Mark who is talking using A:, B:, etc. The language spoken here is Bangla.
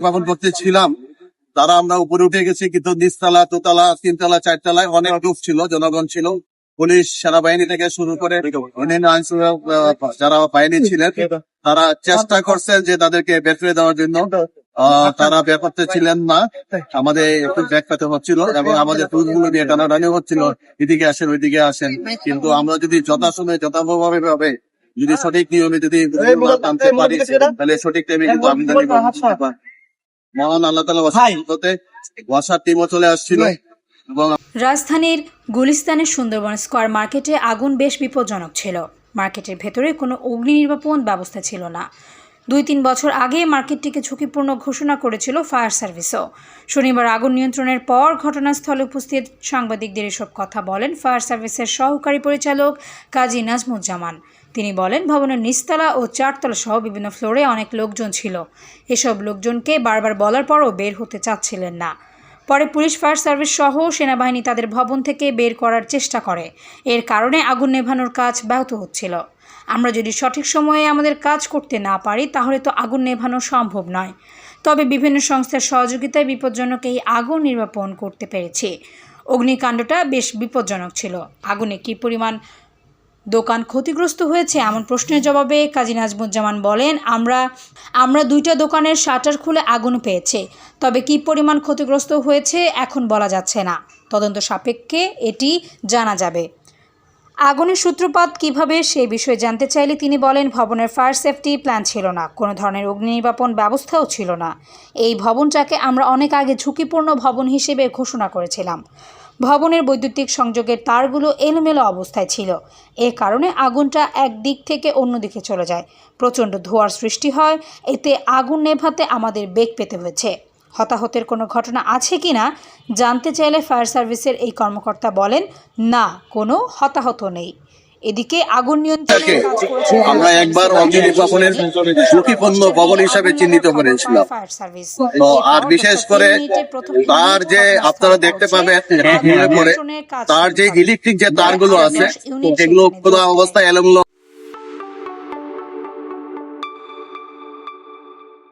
A: ভবন করতে ছিলাম তারা আমরা উপরে উঠে গেছি, কিন্তু নিচতলা, দোতলা, তিনতলা, চারতলায় অনেক লোক ছিল, জনগণ ছিল, পুলিশ, সেনাবাহিনী থেকে শুরু করে অন্যান্য আইন যারা বাহিনী ছিলেন তারা চেষ্টা করছেন যে তাদেরকে বের করে দেওয়ার জন্য। তারা বের করতে ছিলেন না, আমাদের একটু ব্যাগ পেতে হচ্ছিল এবং আমাদের টুলগুলো নিয়ে টানাটানি হচ্ছিল, এদিকে আসেন ওইদিকে আসেন। কিন্তু আমরা যদি যথাসময়ে যথাভাবে যদি সঠিক নিয়মে যদি টানতে পারি তাহলে সঠিক টাইমে কিন্তু আমদানি মহান আল্লাহ তাআলা ওয়াসার টিমও চলে আসছিল।
B: রাজধানীর গুলিস্তানের সুন্দরবন স্কয়ার মার্কেটে আগুন বেশ বিপজ্জনক ছিল। মার্কেটের ভেতরে কোনো অগ্নি নির্বাপন ব্যবস্থা ছিল না। 2-3 বছর আগে মার্কেটটিকে ঝুঁকিপূর্ণ ঘোষণা করেছিল ফায়ার সার্ভিসও। শনিবার আগুন নিয়ন্ত্রণের পর ঘটনাস্থলে উপস্থিত সাংবাদিকদের এসব কথা বলেন ফায়ার সার্ভিসের সহকারী পরিচালক কাজী নাজমুজ্জামান। তিনি বলেন, ভবনের নিচতলা ও 4তলা সহ বিভিন্ন ফ্লোরে অনেক লোকজন ছিল। এসব লোকজনকে বারবার বলার পরও বের হতে চাচ্ছিলেন না। পরে পুলিশ, ফায়ার সার্ভিস সহ সেনাবাহিনী তাদের ভবন থেকে বের করার চেষ্টা করে। এর কারণে আগুন নেভানোর কাজ ব্যাহত হচ্ছিল। আমরা যদি সঠিক সময়ে আমাদের কাজ করতে না পারি তাহলে তো আগুন নেভানো সম্ভব নয়। তবে বিভিন্ন সংস্থার সহযোগিতায় বিপজ্জনক এই আগুন নির্বাপন করতে পেরেছি। অগ্নিকাণ্ডটা বেশ বিপজ্জনক ছিল। আগুনে কী পরিমাণ দোকান ক্ষতিগ্রস্ত হয়েছে এমন প্রশ্নের জবাবে কাজী নাজমুজ্জামান বলেন, আমরা 2টা দোকানের শাটার খুলে আগুন পেয়েছে, তবে কী পরিমাণ ক্ষতিগ্রস্ত হয়েছে এখন বলা যাচ্ছে না। তদন্ত সাপেক্ষে এটি জানা যাবে। আগুনের সূত্রপাত কিভাবে সে বিষয়ে জানতে চাইলে তিনি বলেন, ভবনের ফায়ার সেফটি প্ল্যান ছিল না, কোনো ধরনের অগ্নি নির্বাপন ব্যবস্থাও ছিল না। এই ভবনটাকে আমরা অনেক আগে ঝুঁকিপূর্ণ ভবন হিসেবে ঘোষণা করেছিলাম। ভবনের বৈদ্যুতিক সংযোগের তারগুলো এলোমেলো অবস্থায় ছিল। এ কারণে আগুনটা এক দিক থেকে অন্য দিকে চলে যায়। প্রচণ্ড ধোঁয়ার সৃষ্টি হয়। এতে আগুন নেভাতে আমাদের বেগ পেতে হয়েছে। হতাহতের কোনো ঘটনা আছে কিনা জানতে চাইলে ফায়ার সার্ভিসের এই কর্মকর্তা বলেন, না, কোনো হতাহত নেই। এদিকে আগুন নিয়ন্ত্রণে
A: আমরা একবার অগ্নি নির্বাপনের ঝুঁকিপূর্ণ ভবন হিসাবে চিহ্নিত করেছিলাম। তো আর বিশেষ করে তার যে আপনারা দেখতে পাবেন তার যে ইলেকট্রিক যে তারগুলো আছে এগুলো খোলা অবস্থায় এলোমেলো